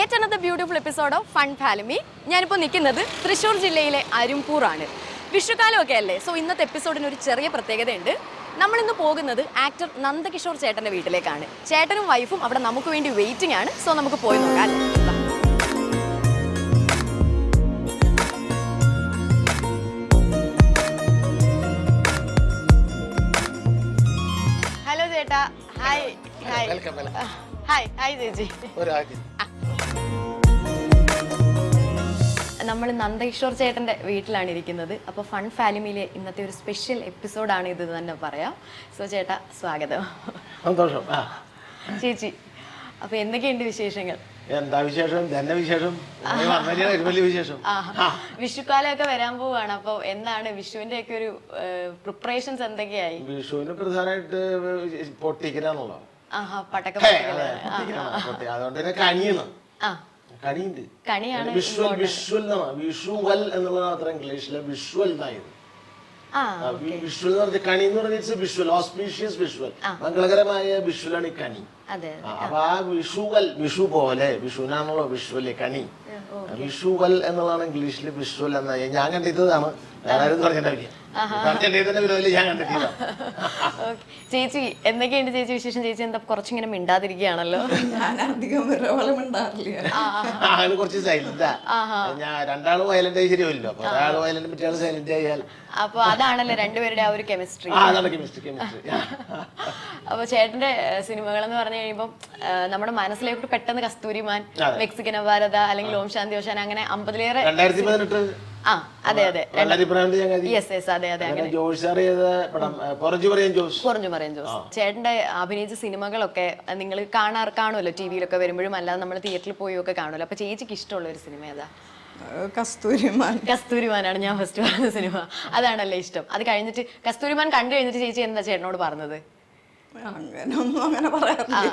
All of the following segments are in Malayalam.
Yet another beautiful episode of fun family. ഞാനിപ്പോൾ നിൽക്കുന്നത് തൃശ്ശൂർ ജില്ലയിലെ അരുംപൂറാണ്. വിഷുക്കാലമൊക്കെ അല്ലേ, സോ ഇന്നത്തെ എപ്പിസോഡിന് ഒരു ചെറിയ പ്രത്യേകതയുണ്ട്. നമ്മളിന്ന് പോകുന്നത് ആക്ടർ നന്ദകിഷോർ ചേട്ടൻ്റെ വീട്ടിലേക്കാണ്. ചേട്ടനും വൈഫും അവിടെ നമുക്ക് വേണ്ടി വെയിറ്റിംഗ് ആണ്. സോ നമുക്ക് പോയി നോക്കാം. ഹലോ ചേട്ടാ. ഹായ്. ഹായ് ഹായ് ഹായ് ചേച്ചി. നമ്മൾ നന്ദകിഷോർ ചേട്ടൻ്റെ വീട്ടിലാണ് ഇരിക്കുന്നത്. അപ്പോൾ ഫൺ ഫാമിലിയിലെ ഇന്നത്തെ ഒരു സ്പെഷ്യൽ എപ്പിസോഡാണ് ഇത് തന്നെ പറയാം. സോ ചേട്ടാ സ്വാഗതം. സന്തോഷം. ചേച്ചി, അപ്പോൾ എന്തൊക്കെയുണ്ട് വിശേഷങ്ങൾ? എന്താ വിശേഷം? തന്നെ വിശേഷം വലിയ വിശേഷം. വിഷുക്കാലമൊക്കെ വരാൻ പോവാണ്. അപ്പോൾ എന്താണ് വിഷുവിന്റെ ഒക്കെ ഒരു പ്രിപ്പറേഷൻസ് എന്തൊക്കെയായി? വിഷുവിന് പ്രധാനമായിട്ട് പൊട്ടിക്കലാണല്ലോ. പടക്കം. അതുകൊണ്ട് തന്നെ കണിയാണ്. കണിയുണ്ട്. കണിയാണ് വിഷുവൽ എന്നുള്ളത് മാത്രം ഇംഗ്ലീഷിലെ വിഷ്വൽ എന്നായിരുന്നു. വിഷ്വൽ എന്ന് പറഞ്ഞാൽ കണി എന്ന് പറഞ്ഞാൽ വിഷ്വൽ, ഓസ്പീഷ്യസ് വിഷ്വൽ, മംഗളകരമായ വിഷ്വലാണ് ഈ കണി. അപ്പൊ ആ വിഷുവൽ, വിഷു പോലെ വിഷുവിനാണല്ലോ വിഷ്വല് കണി. വിഷുവൽ എന്നുള്ളതാണ് ഇംഗ്ലീഷിൽ വിഷ്വൽ എന്ന ഞാൻ കണ്ടെത്തിയതാണ്. വേറെ പറഞ്ഞിട്ടില്ല, ഞാൻ കണ്ടെത്തിയതാണ്. ചേച്ചി എന്തൊക്കെയുണ്ട് ചേച്ചി വിശേഷം? ചേച്ചി എന്താ കുറച്ചിങ്ങനെ മിണ്ടാതിരിക്കുകയാണല്ലോ? അങ്ങനെ കുറച്ച് സൈലന്റാ. ഞാൻ രണ്ടാളും വയലന്റ് ആയി ശരിയല്ലോ. അപ്പൊ ഒരാൾ വയലന്റ് മറ്റേ സൈലന്റ് ആയാൽ അപ്പൊ അതാണല്ലോ രണ്ടുപേരുടെ ആ ഒരു കെമിസ്ട്രി. അപ്പൊ ചേട്ടന്റെ സിനിമകൾ എന്ന് പറഞ്ഞു കഴിയുമ്പോൾ നമ്മുടെ മനസ്സിലേക്ക് പെട്ടെന്ന് കസ്തൂരിമാൻ, മെക്സിക്കൻ ഭാരത, അല്ലെങ്കിൽ ഓം ശാന്തി ഓശാൻ, അങ്ങനെ 50-ലേറെ. 2018 അതെ അതെ കുറഞ്ഞു പറയാൻ ജോസ് ചേട്ടന്റെ അഭിനയിച്ച സിനിമകളൊക്കെ നിങ്ങൾ കാണുമല്ലോ, ടിവിയിലൊക്കെ വരുമ്പോഴും അല്ലാതെ നമ്മൾ തിയേറ്ററിൽ പോയി ഒക്കെ കാണുമല്ലോ. അപ്പൊ ചേച്ചിക്ക് ഇഷ്ടമുള്ള ഒരു സിനിമ ഏതാ? കസ്തൂരിമാനാണ് ഞാൻ ഫസ്റ്റ് പറഞ്ഞ സിനിമ. അതാണല്ലേ ഇഷ്ടം? അത് കഴിഞ്ഞിട്ട് കസ്തൂരിമാൻ കണ്ടു കഴിഞ്ഞിട്ട് ചേച്ചി എന്താ ചേട്ടനോട് പറഞ്ഞത്? അങ്ങനൊന്നും അങ്ങനെ പറയാറില്ല.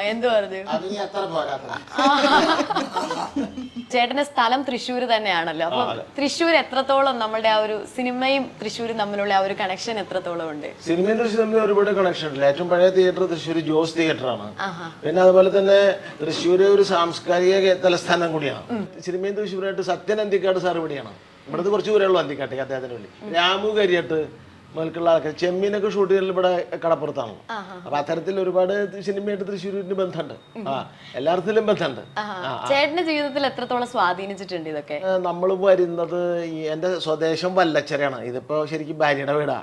എന്ത് പറഞ്ഞു? ചേട്ടന്റെ സ്ഥലം തൃശ്ശൂർ തന്നെയാണല്ലോ. അപ്പൊ തൃശ്ശൂർ എത്രത്തോളം നമ്മളുടെ ആ ഒരു സിനിമയും തൃശ്ശൂരും തമ്മിലുള്ള ആ ഒരു കണക്ഷൻ എത്രത്തോളം ഉണ്ട്? സിനിമയും തൃശ്ശൂർ തമ്മിൽ ഒരുപാട് കണക്ഷൻ ഉണ്ട്. ഏറ്റവും പഴയ തിയേറ്റർ തൃശ്ശൂർ ജോസ് തിയേറ്ററാണ്. പിന്നെ അതുപോലെ തന്നെ തൃശ്ശൂർ ഒരു സാംസ്കാരിക തലസ്ഥാനം കൂടിയാണ്. സിനിമയും തൃശ്ശൂരായിട്ട് സത്യൻ അന്തിക്കാട് സാർ ഇവിടെയാണ്. ഇവിടുത്തെ കുറച്ച് ദൂരമുള്ളൂ അന്തിക്കാട്ടേക്ക് അദ്ദേഹത്തിന് വേണ്ടി. രാമു കരിയട്ട് മുതൽക്കുള്ള ആൾക്കാർ ചെമ്മീനൊക്കെ ഷൂട്ട് ചെയ്യൽ ഇവിടെ കടപ്പുറത്താണ്. അപ്പൊ അത്തരത്തിൽ ഒരുപാട് സിനിമയായിട്ട് തൃശ്ശൂരിന് ബന്ധമുണ്ട്. എല്ലായിടത്തിലും ബന്ധമുണ്ട്. ചേട്ടന്റെ ജീവിതത്തിൽ എത്രത്തോളം സ്വാധീനിച്ചിട്ടുണ്ട് ഇതൊക്കെ? നമ്മൾ വരുന്നത് എന്റെ സ്വദേശം വല്ലച്ചരയാണ്. ഇതിപ്പോ ശരിക്കും ഭാര്യയുടെ വീടാ.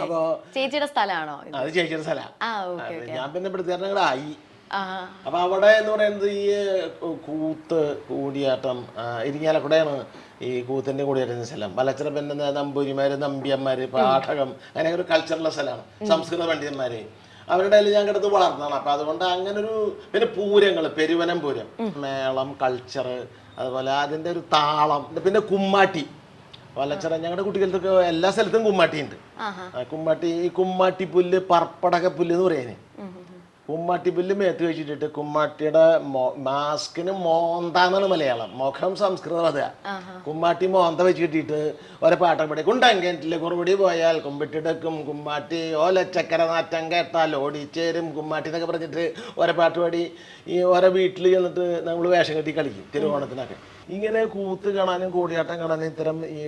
അപ്പൊ ചേച്ചിയുടെ സ്ഥലമാണോ? അത് ചേച്ചിയുടെ സ്ഥലമാണ്. ഞാൻ പിന്നെ പ്രതികരണങ്ങളായി. അപ്പൊ അവിടെ എന്ന് പറയുന്നത് ഈ കൂത്ത്, കൂടിയാട്ടം, ഇരിങ്ങാലക്കുടയാണ് ഈ കൂത്തിന്റെ കൂടിയാട്ടുന്ന സ്ഥലം. വലച്ചിറ പിന്നെ നമ്പൂരിമാര്, നമ്പ്യന്മാര്, പാഠകം, അങ്ങനെ ഒരു കൾച്ചറുള്ള സ്ഥലമാണ്. സംസ്കൃത പണ്ഡിതന്മാര് അവരുടെ ഞാൻ കിടന്ന് വളർന്നതാണ്. അപ്പൊ അതുകൊണ്ട് അങ്ങനെ ഒരു പിന്നെ പൂരങ്ങൾ, പെരുവനം പൂരം, മേളം, കൾച്ചർ, അതുപോലെ അതിന്റെ ഒരു താളം, പിന്നെ കുമ്മാട്ടി. വലച്ചിറ ഞങ്ങളുടെ കുട്ടികൾക്കൊക്കെ എല്ലാ സ്ഥലത്തും കുമ്മാട്ടി ഉണ്ട്. കുമ്മാട്ടി, ഈ കുമ്മാട്ടി പുല്ല്, പർപ്പടക പുല്ല് എന്ന് പറയുന്നത്. കുമ്മാട്ടി പുല്ല് മേത്ത് വെച്ചിട്ടിട്ട് കുമ്മാട്ടിയുടെ മാസ്കിന് മോന്താന്നാണ് മലയാളം, മുഖം സംസ്കൃതം. അതാ കുമ്മാട്ടി മോന്ത വെച്ചിട്ടിട്ട് ഒരേ പാട്ടം പാടി. കുണ്ടങ്കേറ്റില് കുറുപടി പോയാൽ കുമ്പിട്ടിടക്കും കുമ്മാട്ടി, ഓലച്ചക്കര നാറ്റം കേട്ടാൽ ഓടിച്ചേരും കുമ്മാട്ടി എന്നൊക്കെ പറഞ്ഞിട്ട് ഒരേ പാട്ട് പാടി ഈ ഓരോ വീട്ടിൽ ചെന്നിട്ട് നമ്മൾ വേഷം കെട്ടി കളിക്കും തിരുവോണത്തിനൊക്കെ. ഇങ്ങനെ കൂത്ത് കാണാനും കൂടിയാട്ടം കാണാനും ഇത്തരം ഈ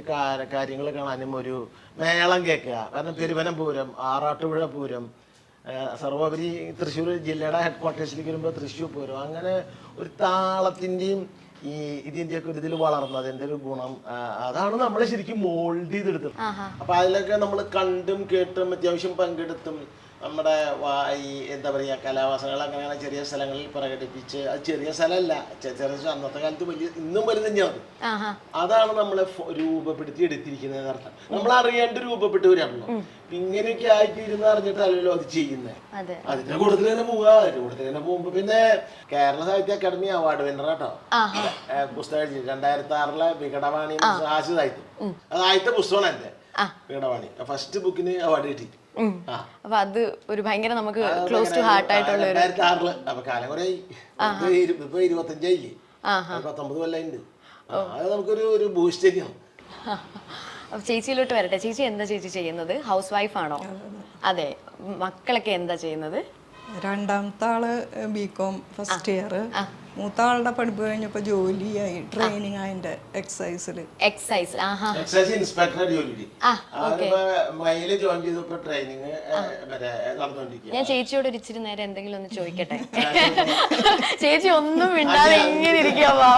കാര്യങ്ങൾ കാണാനും ഒരു മേളം കേൾക്കുക. കാരണം പെരുവനം പൂരം, ആറാട്ടുപുഴ പൂരം, സർവോപരി തൃശ്ശൂർ ജില്ലയുടെ ഹെഡ് ക്വാർട്ടേഴ്സിലേക്ക് വരുമ്പോൾ തൃശ്ശൂർ പൂരം, അങ്ങനെ ഒരു താളത്തിൻ്റെയും ഈ ഇതിൻ്റെയൊക്കെ ഒരു ഇതിൽ വളർന്നതിൻ്റെ ഒരു ഗുണം അതാണ് നമ്മൾ ശരിക്കും മോൾഡ് ചെയ്തെടുത്തത്. അപ്പൊ അതിലൊക്കെ നമ്മൾ കണ്ടും കേട്ടും അത്യാവശ്യം പങ്കെടുത്തും നമ്മുടെ ഈ എന്താ പറയുക കലാവാസനകൾ അങ്ങനെ ചെറിയ സ്ഥലങ്ങളിൽ പ്രകടിപ്പിച്ച്, അത് ചെറിയ സ്ഥലമല്ല, ചെറിയ അന്നത്തെ കാലത്ത് വലിയ, ഇന്നും വലുത് തന്നെയാണ്. അതാണ് നമ്മളെ രൂപപ്പെടുത്തി എടുത്തിരിക്കുന്നത് അർത്ഥം. നമ്മൾ അറിയാണ്ട് രൂപപ്പെട്ടവരാണല്ലോ. ഇങ്ങനെയൊക്കെ ആയിത്തീരുന്ന അറിഞ്ഞിട്ടല്ലോ അത് ചെയ്യുന്നത്. അതിന്റെ കൂട്ടത്തിൽ തന്നെ പോവുക. അതിന്റെ കൂട്ടത്തിൽ തന്നെ പോകുമ്പോ പിന്നെ കേരള സാഹിത്യ അക്കാദമി അവാർഡ് വിന്നർ കേട്ടോ പുസ്തകം 2006 വികടവാണി ആശു സാഹിത്യം. അത് ആദ്യത്തെ പുസ്തകമാണ് എന്റെ വികടവാണി. ഫസ്റ്റ് ബുക്കിന് അവാർഡ് കിട്ടി. അപ്പൊ അത് ഒരു ഭയങ്കര നമുക്ക് ക്ലോസ് ടു ഹാർട്ട് ആയിട്ടുള്ള 2006 അപ്പൊ കാലം കുറെ ഇപ്പൊ 25 19 കൊല്ലായിട്ടുണ്ട്. അത് നമുക്കൊരു ബൂസ്റ്റ് തന്നെയാണ്. ചേച്ചിയിലോട്ട് വരട്ടെ. ചേച്ചി എന്താ ചേച്ചി ചെയ്യുന്നത്? ഹൗസ് വൈഫ് ആണോ? അതെ. മക്കളൊക്കെ എന്താ ചെയ്യുന്നത്? രണ്ടാമത്തെ ആള് ബികോം ഫസ്റ്റ് ഇയർ. മൂത്ത ആളുടെ പഠിപ്പ് കഴിഞ്ഞപ്പോൾ ജോലിയായി, ട്രെയിനിങ് അതിന്റെ എക്സൈസിൽ. എക്സൈസ് ഇൻസ്പെക്ടർ ജോലി. ജോയിൻ ചെയ്തപ്പോൾ ട്രെയിനിങ് നടന്നുകൊണ്ടിരിക്കുക. ഞാൻ ചേച്ചിയോട് ഒരു ഇച്ചിരി നേരം എന്തെങ്കിലും ഒന്ന് ചോദിക്കട്ടെ? ചേച്ചി ഒന്നും മിണ്ടാതെ ഇങ്ങനെ ഇരിക്കാവോ?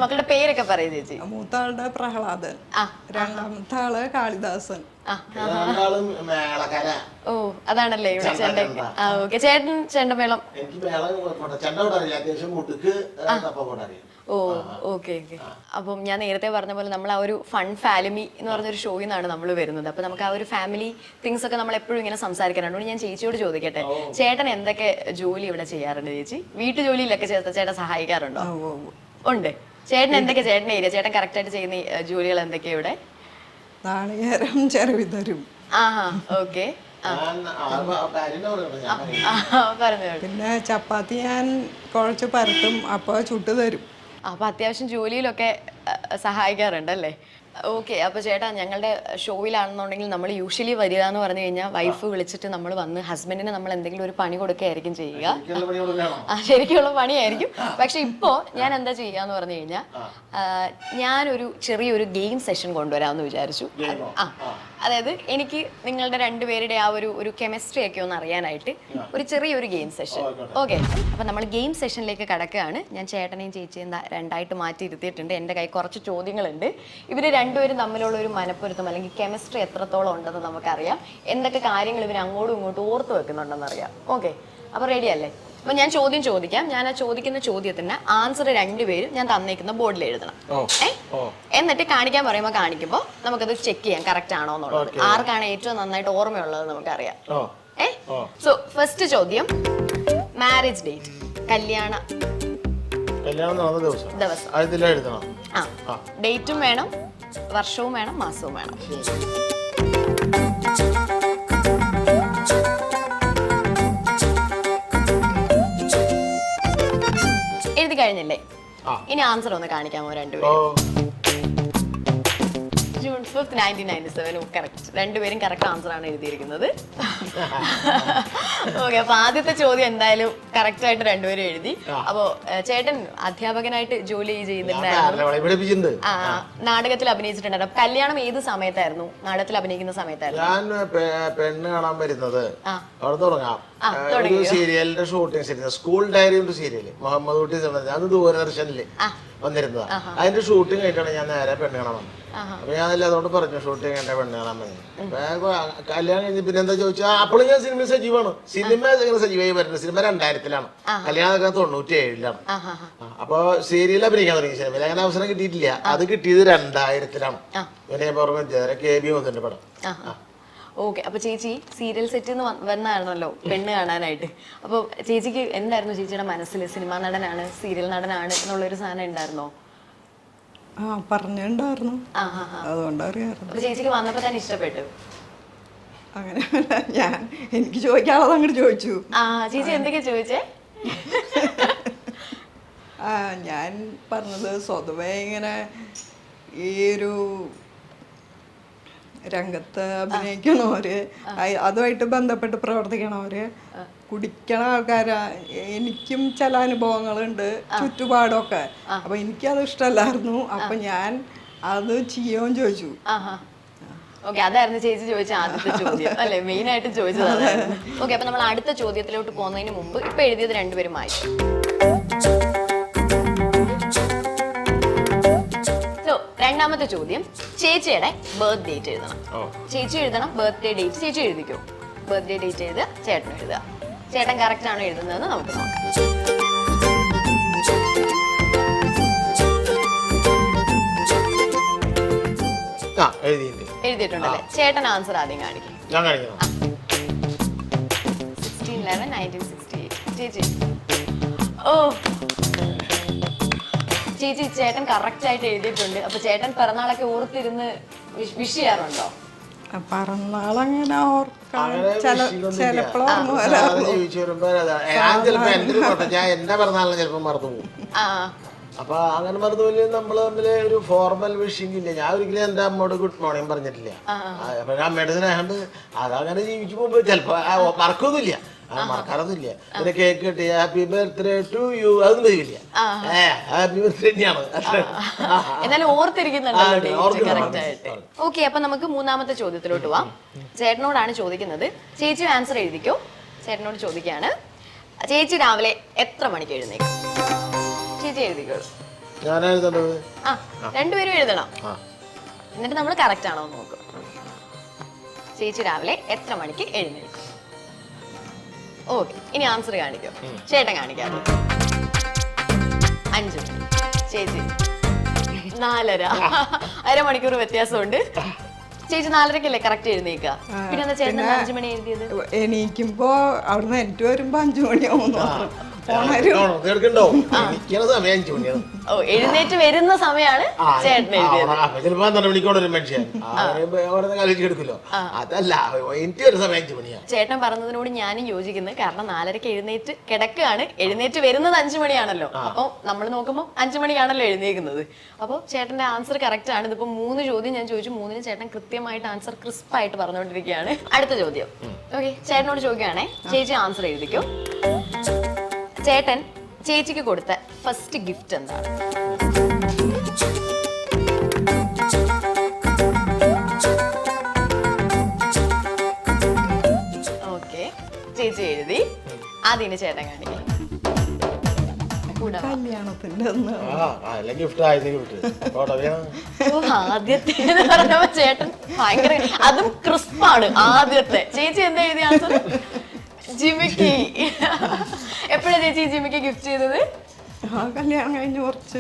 മക്കളുടെ പേരൊക്കെ പറയും ചേച്ചി. മൂത്ത ആളുടെ പ്രഹ്ലാദൻ, രണ്ടാമത്തെ ആള് കാളിദാസൻ. ഓ അതാണല്ലേ ഇവിടെ ചെണ്ട. ഓക്കെ, ചേട്ടൻ ചെണ്ടമേളം. ഓ ഓക്കെ ഓക്കെ. അപ്പം ഞാൻ നേരത്തെ പറഞ്ഞ പോലെ നമ്മൾ ആ ഒരു ഫൺ ഫാമിലി എന്ന് പറഞ്ഞൊരു ഷോയിൽ നിന്നാണ് നമ്മൾ വരുന്നത്. അപ്പൊ നമുക്ക് ആ ഒരു ഫാമിലി തിങ്സ് ഒക്കെ നമ്മൾ എപ്പോഴും ഇങ്ങനെ സംസാരിക്കാറുണ്ട്. ഞാൻ ചേച്ചിയോട് ചോദിക്കട്ടെ, ചേട്ടൻ എന്തൊക്കെ ജോലി ഇവിടെ ചെയ്യാറുണ്ട് ചേച്ചി? വീട്ടു ജോലിയിലൊക്കെ ചേട്ടൻ സഹായിക്കാറുണ്ടോ? ഉണ്ട്. ചേട്ടൻ എന്തൊക്കെ ചേട്ടൻ ഏരിയ ചേട്ടൻ കറക്റ്റ് ആയിട്ട് ചെയ്യുന്ന ജോലികൾ എന്തൊക്കെയാ ഇവിടെ? നാളികേരം ചെറുവി തരും. ഓക്കെ. പിന്നെ ചപ്പാത്തി ഞാൻ കുഴച്ച് പരത്തും, അപ്പോൾ ചുട്ടു തരും. അപ്പൊ അത്യാവശ്യം ജോലിയിലൊക്കെ സഹായിക്കാറുണ്ടല്ലേ? ഓക്കെ. അപ്പൊ ചേട്ടാ, ഞങ്ങളുടെ ഷോയിലാണെന്നുണ്ടെങ്കിൽ നമ്മൾ യൂഷ്വലി വരിക എന്ന് പറഞ്ഞു കഴിഞ്ഞാൽ വൈഫ് വിളിച്ചിട്ട് നമ്മൾ വന്ന് ഹസ്ബൻഡിന് നമ്മൾ എന്തെങ്കിലും ഒരു പണി കൊടുക്കുകയായിരിക്കും ചെയ്യുക. ശരിക്കുള്ള പണിയായിരിക്കും. പക്ഷെ ഇപ്പോ ഞാൻ എന്താ ചെയ്യാന്ന് പറഞ്ഞു കഴിഞ്ഞാൽ ഞാനൊരു ചെറിയൊരു ഗെയിം സെഷൻ കൊണ്ടുവരാമെന്ന് വിചാരിച്ചു. അതായത് എനിക്ക് നിങ്ങളുടെ രണ്ടുപേരുടെ ആ ഒരു കെമിസ്ട്രി ഒക്കെ ഒന്ന് അറിയാനായിട്ട് ഒരു ചെറിയൊരു ഗെയിം സെഷൻ. ഓക്കെ. അപ്പൊ നമ്മൾ ഗെയിം സെഷനിലേക്ക് കടക്കുകയാണ്. ഞാൻ ചേട്ടനെയും ചേച്ചിയും രണ്ടായിട്ട് മാറ്റി ഇരുത്തിയിട്ടുണ്ട്. എൻ്റെ കൈ കുറച്ച് ചോദ്യങ്ങളുണ്ട്. ഇവര് രണ്ടുപേരും തമ്മിലുള്ള ഒരു മനപ്പൊരുത്തം അല്ലെങ്കിൽ കെമിസ്ട്രി എത്രത്തോളം ഉണ്ടെന്ന് നമുക്കറിയാം. എന്തൊക്കെ കാര്യങ്ങൾ ഇവർ അങ്ങോട്ടും ഇങ്ങോട്ടും ഓർത്ത് വെക്കുന്നുണ്ടെന്ന് അറിയാം. ഓക്കെ, അപ്പൊ റെഡി അല്ലേ? അപ്പൊ ഞാൻ ചോദ്യം ചോദിക്കാം. ഞാൻ ആ ചോദിക്കുന്ന ചോദ്യത്തിന് ആൻസർ രണ്ടുപേരും ഞാൻ തന്നേക്കുന്ന ബോർഡിൽ എഴുതണം. എന്നിട്ട് കാണിക്കാൻ പറയുമ്പോൾ കാണിക്കുമ്പോൾ നമുക്കത് ചെക്ക് ചെയ്യാം കറക്റ്റ് ആണോ എന്നുള്ളത്. ആർക്കാണ് ഏറ്റവും നന്നായിട്ട് ഓർമ്മയുള്ളത് നമുക്കറിയാം. സോ ഫസ്റ്റ് ചോദ്യം, മാരേജ് ഡേറ്റ്, കല്യാണ ദിവസം. ഡേറ്റും വേണം, വർഷവും വേണം, മാസവും വേണം. എഴുതി കഴിഞ്ഞില്ലേ? ഇനി ആൻസർ ഒന്ന് കാണിക്കാമോ രണ്ടുപേരും? ജൂൺ 5, 1997. കറക്റ്റ്. രണ്ടുപേരും കറക്റ്റ് ആൻസർ ആണ് എഴുതിയിരിക്കുന്നത്. ഓക്കെ. അപ്പൊ ആദ്യത്തെ ചോദ്യം എന്തായാലും കറക്റ്റ് ആയിട്ട് രണ്ടുപേരും എഴുതി. അപ്പോ ചേട്ടൻ അധ്യാപകനായിട്ട് ജോലി ചെയ്യുന്നുണ്ടായിരുന്നു. നാടകത്തിൽ അഭിനയിച്ചിട്ടുണ്ടായിരുന്നു. കല്യാണം ഏത് സമയത്തായിരുന്നു? നാടകത്തിൽ അഭിനയിക്കുന്ന സമയത്തായിരുന്നു. ഞാൻ പെണ്ണ് കാണാൻ വരുന്നത് അവിടെ തുടങ്ങാം. ഒരു സീരിയലിന്റെ ഷൂട്ടിംഗ്, സ്കൂൾ ഡയറി ഒരു സീരിയല് മുഹമ്മദ് കുട്ടി അത് ദൂരദർശനില് വന്നിരുന്നതാ. അതിന്റെ ഷൂട്ടിംഗ് ആയിട്ടാണ് ഞാൻ നേരെ പെണ്ണ് കാണാൻ വന്നത്. അപ്പൊ ഞാൻ അതുകൊണ്ട് പറഞ്ഞു ഷൂട്ടിംഗ് എന്റെ പെണ്ണ് കാണാൻ വന്നത്. കല്യാണം കഴിഞ്ഞ് പിന്നെ എന്താ ചോദിച്ചാൽ അപ്പോഴും ഞാൻ സിനിമ സജീവമാണ്. സിനിമ സജീവമായി വരുന്നത് സിനിമ 2000-ലാണ്, കല്യാണം 97-ലാണ്. അപ്പൊ സീരിയൽ അഭിനയിക്കാൻ തുടങ്ങി. സിനിമയിൽ അങ്ങനെ അവസരം കിട്ടിയിട്ടില്ല. അത് കിട്ടിയത് 2000-ലാണ്. പിന്നെ KB വന്നിട്ടുണ്ട് പടം. ഓക്കെ. അപ്പൊ ചേച്ചി സീരിയൽ സെറ്റിൽ നിന്ന് വന്നാണല്ലോ പെണ്ണ് കാണാനായിട്ട്. അപ്പൊ ചേച്ചിക്ക് എന്തായിരുന്നു ചേച്ചിയുടെ മനസ്സിൽ? സിനിമാ നടനാണ്, സീരിയൽ നടനാണ് എന്നുള്ളൊരു സാധനം ഉണ്ടായിരുന്നോ? പറഞ്ഞിട്ടുണ്ടായിരുന്നു, അതുകൊണ്ട് അറിയാമായിരുന്നു. അപ്പൊ ചേച്ചിക്ക് വന്നപ്പോ തന്നെ ഇഷ്ടപ്പെട്ടു? അങ്ങനെ ഞാൻ എനിക്ക് ചോദിക്കാനുള്ളത് അങ്ങോട്ട് ചോദിച്ചു. ചേച്ചി എന്തൊക്കെയാ ചോദിച്ചേ? ഞാൻ പറഞ്ഞത് സ്വതവേ ഇങ്ങനെ ഈ ഒരു രംഗത്ത് അഭിനയിക്കണവര്, അതുമായിട്ട് ബന്ധപ്പെട്ട് പ്രവർത്തിക്കണവര്, കുടിക്കണ ആൾക്കാരാ. എനിക്കും ചില അനുഭവങ്ങളുണ്ട് ചുറ്റുപാടൊക്കെ. അപ്പൊ എനിക്കത് ഇഷ്ടമല്ലായിരുന്നു. അപ്പൊ ഞാൻ അത് ചെയ്യുകയും ചോദിച്ചു. ഓക്കെ, അതായിരുന്നു ചേച്ചി ചോദിച്ച ആദ്യത്തെ ചോദ്യം അല്ലെ? മെയിൻ ആയിട്ട് ചോദിച്ചത്. ഓക്കെ, അപ്പൊ നമ്മൾ അടുത്ത ചോദ്യത്തിലോട്ട് പോകുന്നതിന് മുമ്പ് ഇപ്പൊ എഴുതിയത് രണ്ടുപേരും വായിച്ചു. രണ്ടാമത്തെ ചോദ്യം, ചേച്ചിയുടെ ബർത്ത് ഡേറ്റ് എഴുതണം. ചേച്ചി എഴുതണം ബർത്ത്ഡേ ഡേറ്റ്. ചേച്ചി എഴുതിക്കോ. ബർത്ത്ഡേ ഡേറ്റ് എഴുതുക, ചേട്ടൻ എഴുതുക. ചേട്ടൻ കറക്റ്റ് ആണോ എഴുതുന്നതെന്ന് നമുക്ക് നോക്കാം. എഴുതിയിട്ടുണ്ടല്ലേ? ചേട്ടൻ ആൻസർ ആദ്യം കാണിക്കും. 16/11/1968. ചേച്ചി ചേച്ചി ചേട്ടൻ കറക്റ്റ് ആയിട്ട് എഴുതിയിട്ടുണ്ട്. അപ്പൊ ചേട്ടൻ പിറന്നാളൊക്കെ ഓർത്തിരുന്ന് വിഷ് ചെയ്യാറുണ്ടോ? പിറന്നാളങ്ങനെ എന്റെ പിറന്നാളിന് ചിലപ്പോ മറന്നു പോകും. അപ്പൊ അങ്ങനെ മറന്നു പോലെ നമ്മള് തമ്മില് ഒരു ഫോർമൽ വിഷിംഗ് ഇല്ല. ഞാൻ ഒരിക്കലും എന്റെ അമ്മയോട് ഗുഡ് മോർണിംഗ് പറഞ്ഞിട്ടില്ല. അപ്പൊ അമ്മയുടെ സ്നേഹമുണ്ട്, അതങ്ങനെ ജീവിച്ചു പോകുമ്പോ ചിലപ്പോ മറക്കൊന്നുമില്ല. അത് മറക്കാറൊന്നുമില്ല. പിന്നെ കേക്ക് കിട്ടി ഹാപ്പി ബർത്ത്ഡേ ടു യു അതൊന്നും വരില്ല. ഹാപ്പി ബർത്ത്ഡേ തന്നെയാണ്. എന്നാലും ഓർത്തിരിക്കുന്നുണ്ടല്ലോ. ഓക്കെ, അപ്പൊ നമുക്ക് മൂന്നാമത്തെ ചോദ്യത്തിലോട്ട് പോവാം. ചേട്ടനോടാണ് ചോദിക്കുന്നത്. ചേച്ചി ആൻസർ എഴുതിക്കോ. ചേട്ടനോട് ചോദിക്കുകയാണ്, ചേച്ചി രാവിലെ എത്ര മണിക്ക് എഴുന്നേക്കും? ചേച്ചി എഴുതിക്കോളൂ. രണ്ടുപേരും എഴുതണം. എന്നിട്ട് നമ്മൾ കറക്റ്റ് ആണോ നോക്കും. ചേച്ചി രാവിലെ എത്ര മണിക്ക് എഴുന്നേക്കും? ഓക്കെ, ഇനി ആൻസർ കാണിക്കോ. ചേട്ടൻ കാണിക്കാതെ. 5 മണി. ചേച്ചി 4:30. അരമണിക്കൂർ വ്യത്യാസമുണ്ട്. ചേച്ചി 4:30-ക്കല്ലേ കറക്റ്റ് എഴുന്നേക്കുക? പിന്നെ എന്താ ചേട്ടൻ 5 മണി എഴുതിയത്? എണീക്കുമ്പോ അവിടുന്ന് എനിക്ക് വരുമ്പോ 5 മണിയാവും. എഴുന്നേറ്റ് വരുന്ന സമയമാണ് ചേട്ടൻ എഴുതിയത്. ചേട്ടൻ പറഞ്ഞതിനോട് ഞാനും യോജിക്കുന്നത്. കാരണം 4:30-ക്ക് എഴുന്നേറ്റ് കിടക്കുകയാണ്, എഴുന്നേറ്റ് വരുന്നത് 5 മണിയാണല്ലോ. അപ്പൊ നമ്മൾ നോക്കുമ്പോൾ 5 മണിയാണല്ലോ എഴുന്നേക്കുന്നത്. അപ്പോൾ ചേട്ടന്റെ ആൻസർ കറക്റ്റ് ആണ്. ഇതിപ്പോ 3 ചോദ്യം ഞാൻ ചോദിച്ചു, 3-നും ചേട്ടൻ കൃത്യമായിട്ട് ആൻസർ ക്രിസ്പായിട്ട് പറഞ്ഞുകൊണ്ടിരിക്കുകയാണ്. അടുത്ത ചോദ്യം. ഓക്കെ, ചേട്ടനോട് ചോദിക്കുകയാണെ, ചേച്ചി ആൻസർ എഴുതിക്കോ. ചേട്ടൻ ചേച്ചിക്ക് കൊടുത്ത ഫസ്റ്റ് ഗിഫ്റ്റ് എന്താണ്? ഓക്കെ, ചേച്ചി എഴുതി. അതിന് ചേട്ടൻ കാണിക്കാം. ആദ്യത്തെ പറഞ്ഞപ്പോ ചേട്ടൻ ഭയങ്കര, അതും ക്രിസ്പാണ് ആദ്യത്തെ. ചേച്ചി എന്താ എഴുതിയ ആൻസർ? ജിമിക്കി. എപ്പോഴാ ചേച്ചി ജിമിക്ക് ഗിഫ്റ്റ് ചെയ്തത്? കല്യാണം കഴിഞ്ഞ് കുറച്ച്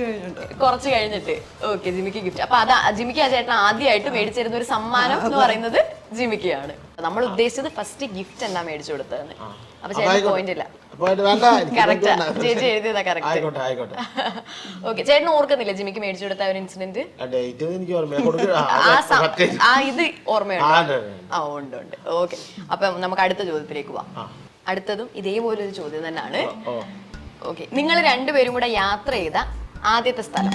കഴിഞ്ഞിട്ട്. ഓക്കെ, ജിമിക്ക് ഗിഫ്റ്റ്. അപ്പൊ അതാ ജിമിക്ക് ആ ചേട്ടൻ ആദ്യമായിട്ട് മേടിച്ചിരുന്ന ഒരു സമ്മാനം എന്ന് പറയുന്നത് ജിമിക്കിയാണ്. നമ്മൾ ഉദ്ദേശിച്ചത് ഫസ്റ്റ് ഗിഫ്റ്റ് എന്താ മേടിച്ചു കൊടുത്തതെന്ന്. അപ്പൊ ചേട്ടൻ പോയിന്റ് ഇല്ല. കറക്റ്റ്, ചേച്ചി എഴുതിയതാ കറക്റ്റ്. ഓക്കെ, ചേട്ടൻ ഓർക്കുന്നില്ല ജിമിക്ക് മേടിച്ചു കൊടുത്ത ഒരു ഇൻസിഡന്റ്? ഇത് ഓർമ്മയുണ്ട്. ഉണ്ട്. ഓക്കെ, അപ്പൊ നമുക്ക് അടുത്ത ചോദ്യത്തിലേക്ക് പോവാം. അടുത്തതും ഇതേപോലെ ഒരു ചോദ്യം തന്നെയാണ്. ഓക്കെ, നിങ്ങൾ രണ്ടുപേരും കൂടെ യാത്ര ചെയ്ത ആദ്യത്തെ സ്ഥലം?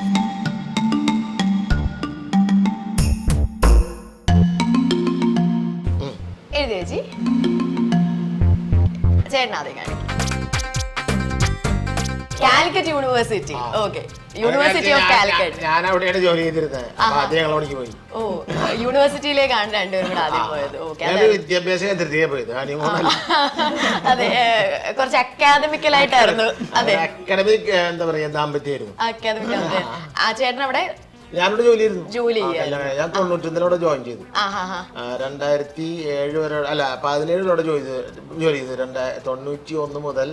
എഴുതി ചേച്ചി. ചേട്ടൻ ആദ്യം കാണിക്കും. Calicut university. Okay, university of Calicut. ഞാൻ അവിടെയാണ് ജോലി ചെയ്തിരുന്നത്. പോയി. ഓ, യൂണിവേഴ്സിറ്റിയിലേക്കാണ് രണ്ടുപേരും കൂടെ ആദ്യം പോയത്. ഓക്കെ, വിദ്യാഭ്യാസ കേന്ദ്രത്തിലേ പോയത്. അതെ, കുറച്ച് അക്കാദമിക്കലായിട്ടായിരുന്നു. അതെ, അക്കാദമിക് എന്താ പറയാ, ദാമ്പത്യമായിരുന്നു. അക്കാദമിക്. ആ ചേട്ടൻ അവിടെ ഞാനിവിടെ ജോലി ചെയ്തു. ഞാൻ 91 ജോയിൻ ചെയ്തു. 2007 വരെ, അല്ല 17 ജോലി ചെയ്തു. 91 മുതൽ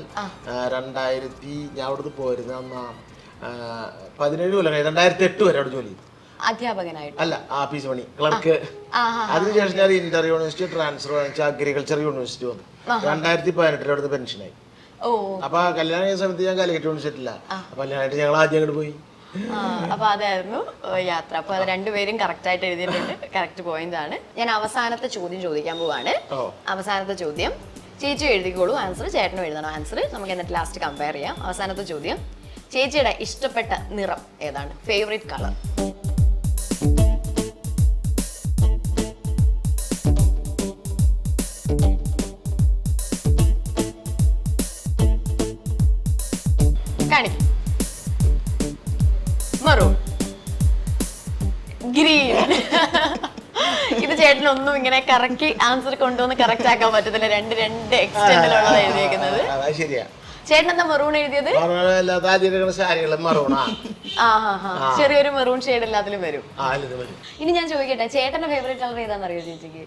2000 ഞാൻ അവിടുന്ന് പോയിരുന്നു. 17 കൊല്ലം 2008 വരെ അവിടെ ജോലി ചെയ്തു. അധ്യാപകനായിട്ട് അല്ല, ആഫീസ് പണി, ക്ലർക്ക്. അതിനുശേഷം ഞാൻ ഇന്റർ യൂണിവേഴ്സിറ്റി ട്രാൻസ്ഫർ വാങ്ങിച്ച അഗ്രികൾച്ചർ യൂണിവേഴ്സിറ്റി വന്നു. 2018 അവിടുന്ന് പെൻഷനായി. അപ്പൊ കല്യാണം കഴിഞ്ഞ സമയത്ത് ഞാൻ കാലിക്കറ്റ് യൂണിവേഴ്സിറ്റിയില്ല. അപ്പൊ കല്യാണമായിട്ട് ഞങ്ങൾ ആദ്യം അങ്ങോട്ട് പോയി. അപ്പൊ അതായിരുന്നു യാത്ര. അപ്പൊ അത് രണ്ടുപേരും കറക്റ്റ് ആയിട്ട് എഴുതിയിട്ടുണ്ട്. കറക്റ്റ് പോയിന്റ് ആണ്. ഞാൻ അവസാനത്തെ ചോദ്യം ചോദിക്കാൻ പോവാണ്. അവസാനത്തെ ചോദ്യം ചേച്ചി എഴുതിക്കോളൂ ആൻസർ, ചേട്ടനും എഴുതണം ആൻസർ. നമുക്ക് എന്നിട്ട് ലാസ്റ്റ് കമ്പയർ ചെയ്യാം. അവസാനത്തെ ചോദ്യം, ചേച്ചിയുടെ ഇഷ്ടപ്പെട്ട നിറം ഏതാണ്? Favourite colour? കാണിക്കും. Maroon, green. ഇത് ചേട്ടനൊന്നും ഇങ്ങനെ കറക്റ്റ് ആൻസർ കൊണ്ടുവന്ന് കറക്റ്റ് ആക്കാൻ പറ്റത്തില്ല. രണ്ട് എക്സ്റ്റെൻഡിലുള്ളത് എഴുതിയേക്കുന്നത്. ചേട്ടൻ എന്താ മെറൂൺ എഴുതിയത്? ചെറിയൊരു മെറൂൺ ഷെയ്ഡ് എല്ലാത്തിലും വരും. ഇനി ഞാൻ ചോദിക്കട്ടെ, ചേട്ടന്റെ ഫേവറേറ്റ് കളർ ഏതാണെന്നറിയോ ചേച്ചിക്ക്?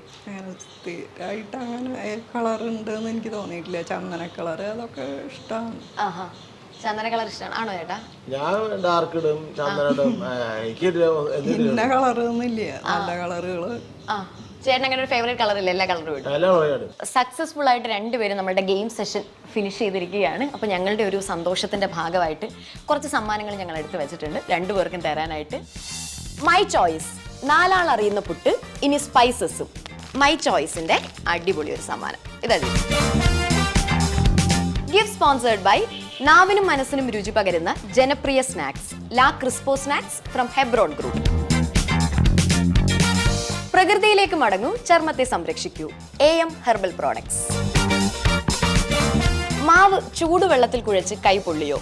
സ്ഥിരമായിട്ട് അങ്ങനെ കളർ ഉണ്ടെന്ന് എനിക്ക് തോന്നിയിട്ടില്ല. ചന്ദന കളർ അതൊക്കെ ഇഷ്ടമാണ്. ചന്ദന കളർ ഇഷ്ടമാണ് ആണോ ചേട്ടാ? ഞാൻ ഡാർക്ക് ഇടും, ചന്ദന ഇടും. ഇന്ന കളറൊന്നുമില്ല, നല്ല കളറുകള്. ചേട്ടൻ അങ്ങനെ ഒരു ഫേവറേറ്റ് കളർ ഇല്ല, എല്ലാ കളറും ഇടും. സക്സസ്ഫുൾ ആയിട്ട് രണ്ടുപേരും നമ്മുടെ ഗെയിം സെഷൻ ഫിനിഷ് ചെയ്തിരിക്കുകയാണ്. അപ്പോൾ ഞങ്ങളുടെ ഒരു സന്തോഷത്തിന്റെ ഭാഗമായിട്ട് കുറച്ച് സമ്മാനങ്ങൾ ഞങ്ങൾ എടുത്തു വെച്ചിട്ടുണ്ട് രണ്ടുപേർക്കും തരാനായിട്ട്. മൈ ചോയ്സ് 4 ആൾ അറിയുന്ന പുട്ട്, ഇനി സ്പൈസസും. മൈ ചോയ്സിന്റെ അടിപൊളി ഒരു സമ്മാനം ഇതാ. ഗിഫ്റ്റ് സ്പോൺസേർഡ് ബൈ നാവിനും മനസ്സിനും രുചി പകരുന്ന ജനപ്രിയ സ്നാക്സ് ലാ Crespo snacks from Hebron group. പ്രകൃതിയിലേക്ക് മടങ്ങൂ, ചർമ്മത്തെ സംരക്ഷിക്കൂ. AM herbal products. മാവ് ചൂടുവെള്ളത്തിൽ കുഴച്ച് കൈ പൊള്ളിയോ?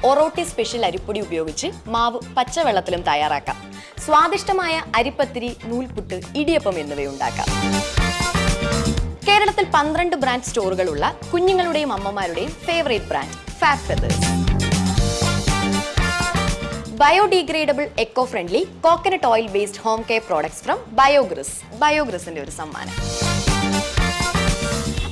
ഒറോട്ടി സ്പെഷ്യൽ അരിപ്പൊടി ഉപയോഗിച്ച് മാവ് പച്ചവെള്ളത്തിലും തയ്യാറാക്കാം. സ്വാദിഷ്ടമായ അരിപ്പത്തിരി, നൂൽപുട്ട്, ഇടിയപ്പം എന്നിവയുണ്ടാക്കാം. കേരളത്തിൽ 12 ബ്രാൻഡ് സ്റ്റോറുകളുള്ള കുഞ്ഞുങ്ങളുടെയും അമ്മമാരുടെയും favourite brand fab feathers. Biodegradable, eco friendly, coconut oil based home care products from ബയോഗ്രിസിന്റെ ഒരു സമ്മാനം.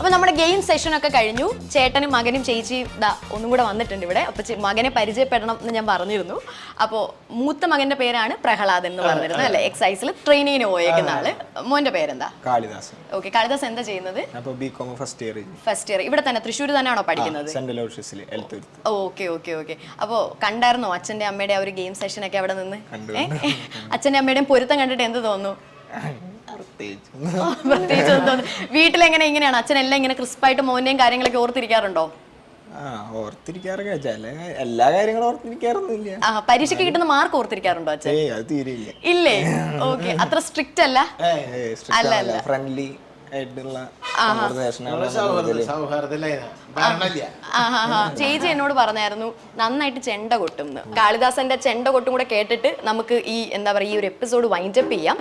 അപ്പോൾ നമ്മുടെ ഗെയിം സെഷൻ ഒക്കെ കഴിഞ്ഞു. ചേട്ടനും മകനും ചേച്ചിയും ഒന്നും കൂടെ വന്നിട്ടുണ്ട് ഇവിടെ. അപ്പോൾ മകനെ പരിചയപ്പെടണം എന്ന് ഞാൻ പറഞ്ഞിരുന്നു. അപ്പോൾ മൂത്ത മകന്റെ പേരാണ് പ്രഹ്ലാദൻ എന്ന് പറഞ്ഞിരുന്നത് അല്ലേ? എക്സൈസിൽ ട്രെയിനിങ്ങിന് പോയേക്കുന്ന ആള്. മോന്റെ പേരെന്താ? കാളിദാസ്. ഓക്കെ, കാളിദാസ് എന്താ ചെയ്യുന്നത്? First year. ഇവിടെ തന്നെ തൃശ്ശൂർ തന്നെയാണോ പഠിക്കുന്നത്? Okay okay okay. അപ്പോൾ കണ്ടായിരുന്നോ അച്ഛൻ്റെ അമ്മയുടെ ആ ഒരു ഗെയിം സെഷൻ ഒക്കെ അവിടെ നിന്ന്? അച്ഛൻ്റെ അമ്മയുടെയും പൊരുത്തം കണ്ടിട്ട് എന്ത് തോന്നുന്നു? പ്രത്യേകിച്ച് തോന്നുന്നു. വീട്ടിലെങ്ങനെ ഇങ്ങനെയാണ് അച്ഛനെല്ലാം ഇങ്ങനെ ക്രിസ്പായിട്ട് മോന്റെയും കാര്യങ്ങളൊക്കെ ഓർത്തിരിക്കാറുണ്ടോ? എല്ലാ കാര്യങ്ങളും ഓർത്തിരിക്കാറൊന്നുമില്ല. പരീക്ഷയ്ക്ക് കിട്ടുന്ന മാർക്ക് ഓർത്തിരിക്കാറുണ്ടോ അച്ഛൻ? ഇല്ലേ? ഓക്കെ, അത്ര സ്ട്രിക്റ്റ് അല്ല. അല്ല, ഫ്രണ്ട്ലി ചേച്ചി എന്നോട് പറഞ്ഞായിരുന്നു നന്നായിട്ട് ചെണ്ട കൊട്ടും. കാളിദാസന്റെ ചെണ്ട കൊട്ടും കൂടെ കേട്ടിട്ട് നമുക്ക് ഈ എന്താ പറയുക ഈ ഒരു എപ്പിസോഡ് വൈൻഡപ്പ് ചെയ്യാം.